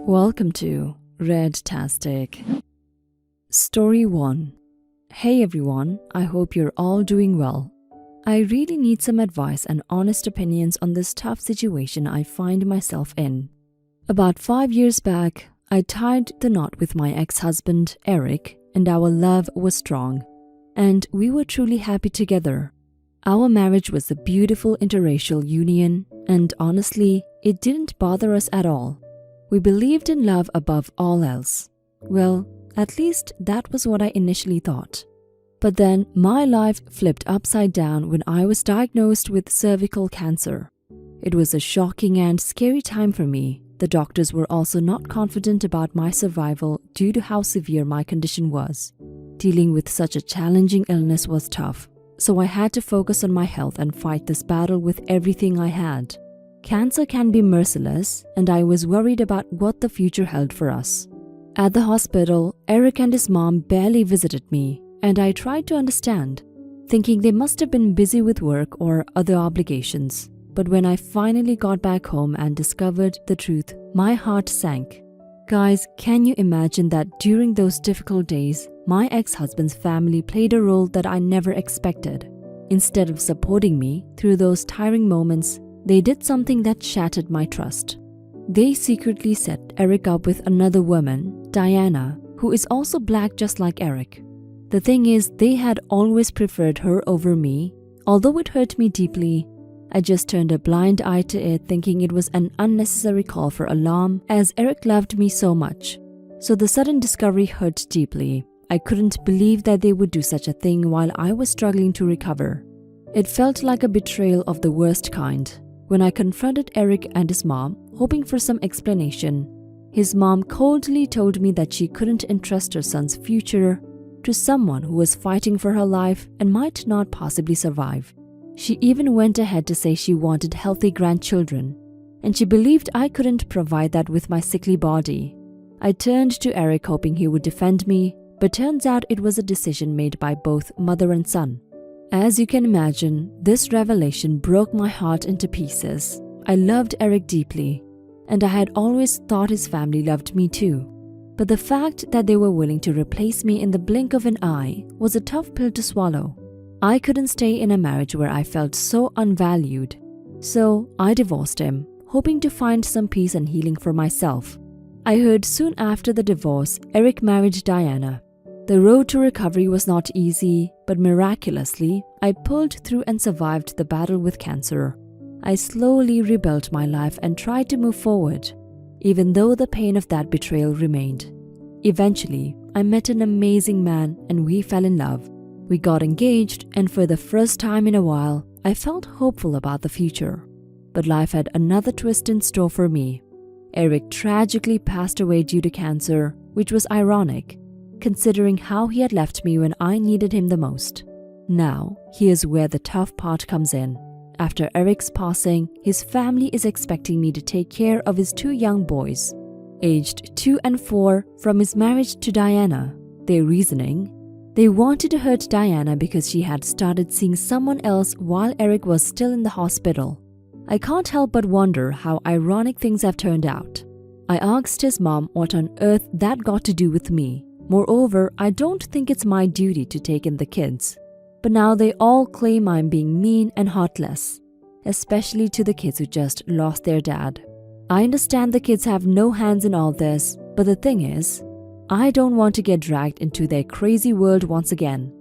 Welcome to Redtastic. Story 1. Hey everyone, I hope you're all doing well. I really need some advice and honest opinions on this tough situation I find myself in. About 5 years back, I tied the knot with my ex-husband, Eric, and our love was strong. And we were truly happy together. Our marriage was a beautiful interracial union, and honestly, it didn't bother us at all. We believed in love above all else. Well, at least that was what I initially thought. But then my life flipped upside down when I was diagnosed with cervical cancer. It was a shocking and scary time for me. The doctors were also not confident about my survival due to how severe my condition was. Dealing with such a challenging illness was tough, so I had to focus on my health and fight this battle with everything I had. Cancer can be merciless, and I was worried about what the future held for us. At the hospital, Eric and his mom barely visited me, and I tried to understand, thinking they must have been busy with work or other obligations. But when I finally got back home and discovered the truth, my heart sank. Guys, can you imagine that during those difficult days, my ex-husband's family played a role that I never expected? Instead of supporting me through those tiring moments, they did something that shattered my trust. They secretly set Eric up with another woman, Diana, who is also black just like Eric. The thing is, they had always preferred her over me. Although it hurt me deeply, I just turned a blind eye to it, thinking it was an unnecessary call for alarm as Eric loved me so much. So the sudden discovery hurt deeply. I couldn't believe that they would do such a thing while I was struggling to recover. It felt like a betrayal of the worst kind. When I confronted Eric and his mom, hoping for some explanation, his mom coldly told me that she couldn't entrust her son's future to someone who was fighting for her life and might not possibly survive. She even went ahead to say she wanted healthy grandchildren, and she believed I couldn't provide that with my sickly body. I turned to Eric hoping he would defend me, but turns out it was a decision made by both mother and son. As you can imagine, this revelation broke my heart into pieces. I loved Eric deeply, and I had always thought his family loved me too. But the fact that they were willing to replace me in the blink of an eye was a tough pill to swallow. I couldn't stay in a marriage where I felt so unvalued. So I divorced him, hoping to find some peace and healing for myself. I heard soon after the divorce, Eric married Diana. The road to recovery was not easy, but miraculously, I pulled through and survived the battle with cancer. I slowly rebuilt my life and tried to move forward, even though the pain of that betrayal remained. Eventually, I met an amazing man and we fell in love. We got engaged, and for the first time in a while, I felt hopeful about the future. But life had another twist in store for me. Eric tragically passed away due to cancer, which was ironic, considering how he had left me when I needed him the most. Now, here's where the tough part comes in. After Eric's passing, his family is expecting me to take care of his 2 young boys, aged 2 and 4, from his marriage to Diana. Their reasoning? They wanted to hurt Diana because she had started seeing someone else while Eric was still in the hospital. I can't help but wonder how ironic things have turned out. I asked his mom what on earth that got to do with me. Moreover, I don't think it's my duty to take in the kids. But now they all claim I'm being mean and heartless, especially to the kids who just lost their dad. I understand the kids have no hands in all this, but the thing is, I don't want to get dragged into their crazy world once again.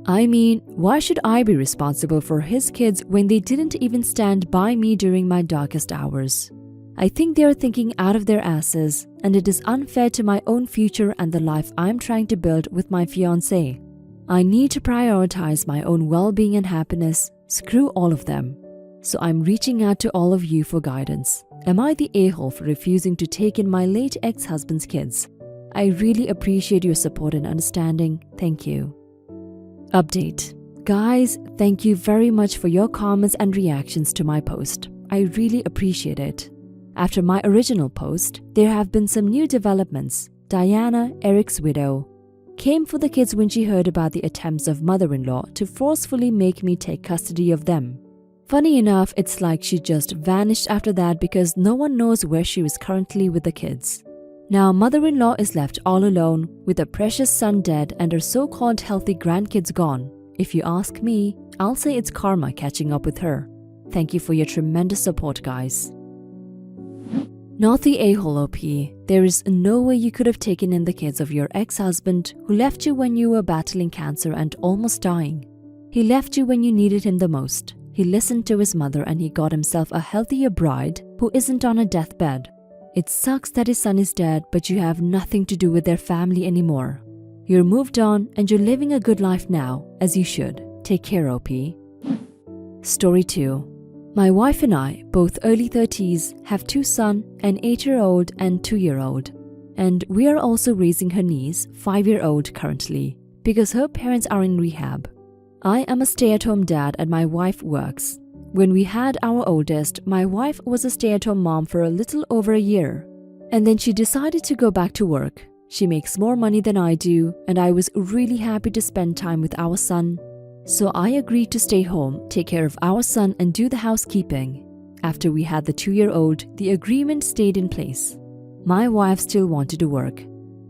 I mean, why should I be responsible for his kids when they didn't even stand by me during my darkest hours? I think they are thinking out of their asses, and it is unfair to my own future and the life I'm trying to build with my fiancé. I need to prioritize my own well-being and happiness. Screw all of them. So I'm reaching out to all of you for guidance. Am I the a-hole for refusing to take in my late ex-husband's kids? I really appreciate your support and understanding. Thank you. Update. Guys, thank you very much for your comments and reactions to my post. I really appreciate it. After my original post, there have been some new developments. Diana, Eric's widow, came for the kids when she heard about the attempts of mother-in-law to forcefully make me take custody of them. Funny enough, it's like she just vanished after that because no one knows where she is currently with the kids. Now mother-in-law is left all alone with her precious son dead and her so-called healthy grandkids gone. If you ask me, I'll say it's karma catching up with her. Thank you for your tremendous support, guys. Not the a-hole OP. There is no way you could have taken in the kids of your ex-husband who left you when you were battling cancer and almost dying. He left you when you needed him the most. He listened to his mother and he got himself a healthier bride who isn't on a deathbed. It sucks that his son is dead, but you have nothing to do with their family anymore. You're moved on and you're living a good life now, as you should. Take care, OP. Story 2. My wife and I, both early 30s, have 2 sons, an 8-year-old and 2-year-old. And we are also raising her niece, 5-year-old currently, because her parents are in rehab. I am a stay-at-home dad and my wife works. When we had our oldest, my wife was a stay-at-home mom for a little over a year. And then she decided to go back to work. She makes more money than I do, and I was really happy to spend time with our son. So I agreed to stay home, take care of our son and do the housekeeping. After we had the 2-year-old, the agreement stayed in place. My wife still wanted to work.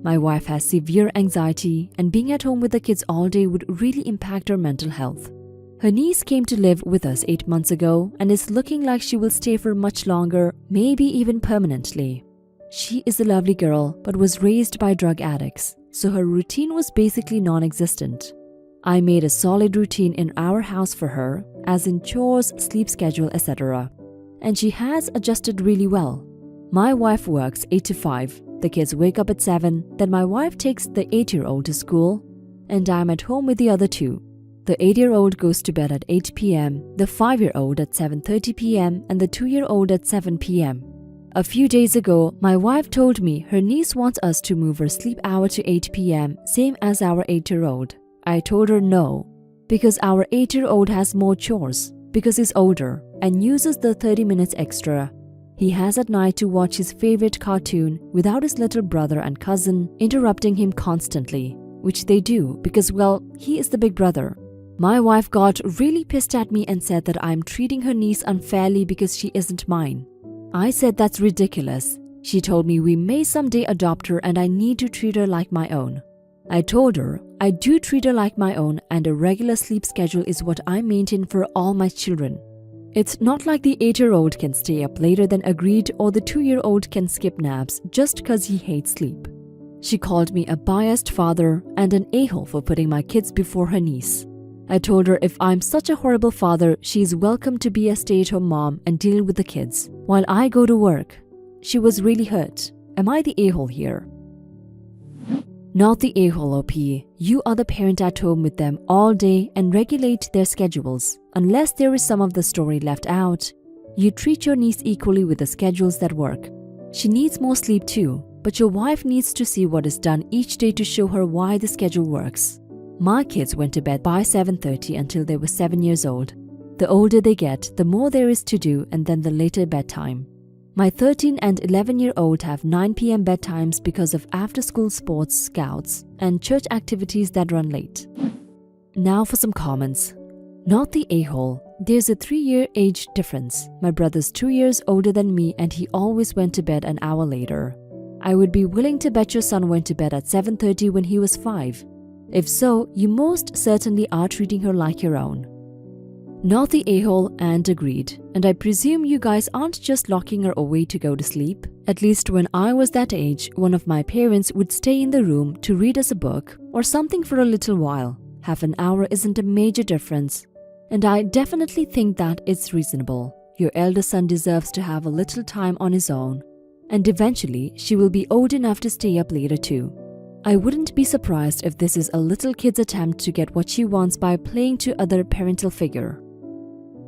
My wife has severe anxiety and being at home with the kids all day would really impact her mental health. Her niece came to live with us 8 months ago and is looking like she will stay for much longer, maybe even permanently. She is a lovely girl but was raised by drug addicts, so her routine was basically non-existent. I made a solid routine in our house for her, as in chores, sleep schedule, etc. And she has adjusted really well. My wife works 8 to 5. The kids wake up at 7, then my wife takes the 8-year-old to school, and I'm at home with the other 2. The 8-year-old goes to bed at 8 p.m., the 5-year-old at 7:30 p.m., and the 2-year-old at 7 p.m. A few days ago, my wife told me her niece wants us to move her sleep hour to 8 p.m., same as our 8-year-old. I told her no, because our 8-year-old has more chores, because he's older and uses the 30 minutes extra. He has at night to watch his favorite cartoon without his little brother and cousin interrupting him constantly, which they do because, well, he is the big brother. My wife got really pissed at me and said that I'm treating her niece unfairly because she isn't mine. I said that's ridiculous. She told me we may someday adopt her and I need to treat her like my own. I told her I do treat her like my own and a regular sleep schedule is what I maintain for all my children. It's not like the 8-year-old can stay up later than agreed or the 2-year-old can skip naps just because he hates sleep. She called me a biased father and an a-hole for putting my kids before her niece. I told her if I'm such a horrible father, she's welcome to be a stay-at-home mom and deal with the kids while I go to work. She was really hurt. Am I the a-hole here? Not the a-hole OP. You are the parent at home with them all day and regulate their schedules. Unless there is some of the story left out, you treat your niece equally with the schedules that work. She needs more sleep too, but your wife needs to see what is done each day to show her why the schedule works. My kids went to bed by 7:30 until they were 7 years old. The older they get, the more there is to do and then the later bedtime. My 13 and 11-year-old have 9 p.m. bedtimes because of after-school sports, scouts, and church activities that run late. Now for some comments. Not the a-hole. There's a 3-year age difference. My brother's 2 years older than me and he always went to bed an hour later. I would be willing to bet your son went to bed at 7:30 when he was 5. If so, you most certainly are treating her like your own. Not the a-hole and agreed. And I presume you guys aren't just locking her away to go to sleep. At least when I was that age, one of my parents would stay in the room to read us a book or something for a little while. Half an hour isn't a major difference. And I definitely think that it's reasonable. Your elder son deserves to have a little time on his own. And eventually, she will be old enough to stay up later too. I wouldn't be surprised if this is a little kid's attempt to get what she wants by playing to other parental figure.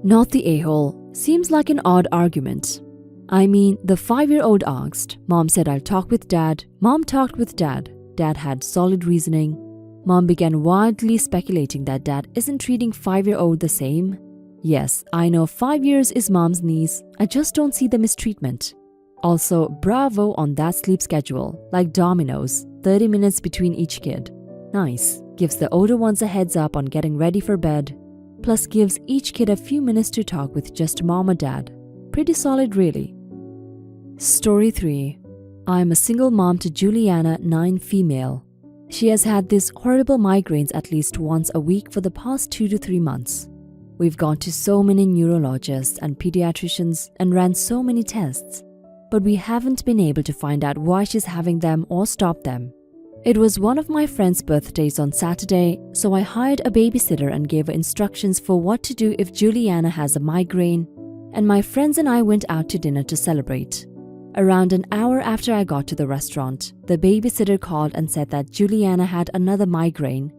Not the a-hole. Seems like an odd argument. I mean, the 5-year-old asked. Mom said I'll talk with Dad. Mom talked with Dad. Dad had solid reasoning. Mom began wildly speculating that Dad isn't treating 5-year-old the same. Yes, I know 5 years is Mom's niece. I just don't see the mistreatment. Also, bravo on that sleep schedule, like dominoes, 30 minutes between each kid. Nice. Gives the older ones a heads up on getting ready for bed. Plus gives each kid a few minutes to talk with just Mom or Dad. Pretty solid really. Story 3. I'm a single mom to Juliana, 9 female. She has had these horrible migraines at least once a week for the past 2 to 3 months. We've gone to so many neurologists and pediatricians and ran so many tests, but we haven't been able to find out why she's having them or stop them. It was one of my friend's birthdays on Saturday, so I hired a babysitter and gave her instructions for what to do if Juliana has a migraine, and my friends and I went out to dinner to celebrate. Around an hour after I got to the restaurant, the babysitter called and said that Juliana had another migraine,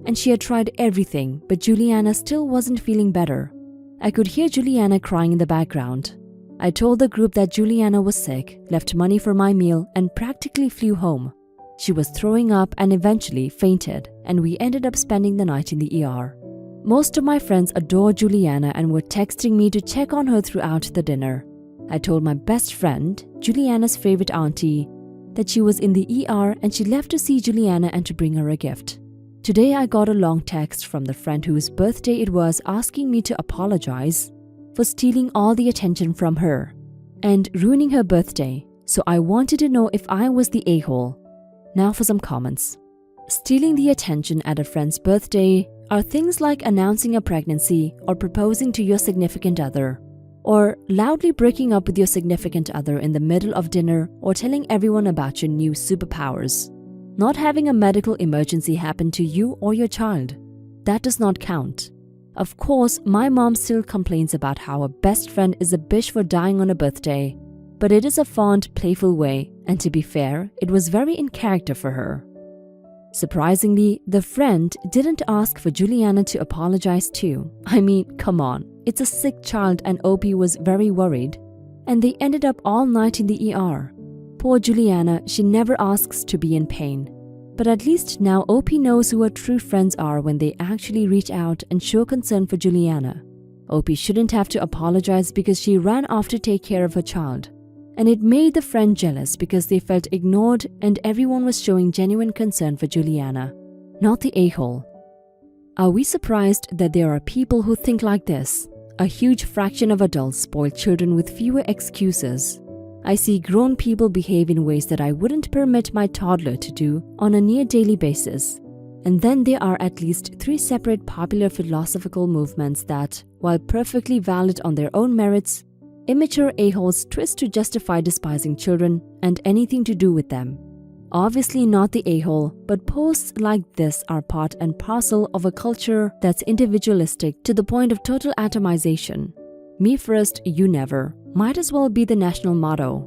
and she had tried everything, but Juliana still wasn't feeling better. I could hear Juliana crying in the background. I told the group that Juliana was sick, left money for my meal, and practically flew home. She was throwing up and eventually fainted, and we ended up spending the night in the ER. Most of my friends adore Juliana and were texting me to check on her throughout the dinner. I told my best friend, Juliana's favorite auntie, that she was in the ER and she left to see Juliana and to bring her a gift. Today I got a long text from the friend whose birthday it was asking me to apologize for stealing all the attention from her and ruining her birthday, so I wanted to know if I was the a-hole. Now for some comments. Stealing the attention at a friend's birthday are things like announcing a pregnancy or proposing to your significant other, or loudly breaking up with your significant other in the middle of dinner or telling everyone about your new superpowers. Not having a medical emergency happen to you or your child. That does not count. Of course, my mom still complains about how her best friend is a bitch for dying on a birthday, but it is a fond, playful way, and to be fair, it was very in character for her. Surprisingly, the friend didn't ask for Juliana to apologize too. I mean, come on, it's a sick child and OP was very worried, and they ended up all night in the ER. Poor Juliana, she never asks to be in pain. But at least now OP knows who her true friends are when they actually reach out and show concern for Juliana. OP shouldn't have to apologize because she ran off to take care of her child. And it made the friend jealous because they felt ignored and everyone was showing genuine concern for Juliana, not the a-hole. Are we surprised that there are people who think like this? A huge fraction of adults spoil children with fewer excuses. I see grown people behave in ways that I wouldn't permit my toddler to do on a near daily basis. And then there are at least 3 separate popular philosophical movements that, while perfectly valid on their own merits, immature a-holes twist to justify despising children and anything to do with them. Obviously not the a-hole, but posts like this are part and parcel of a culture that's individualistic to the point of total atomization. Me first, you never might as well be the national motto.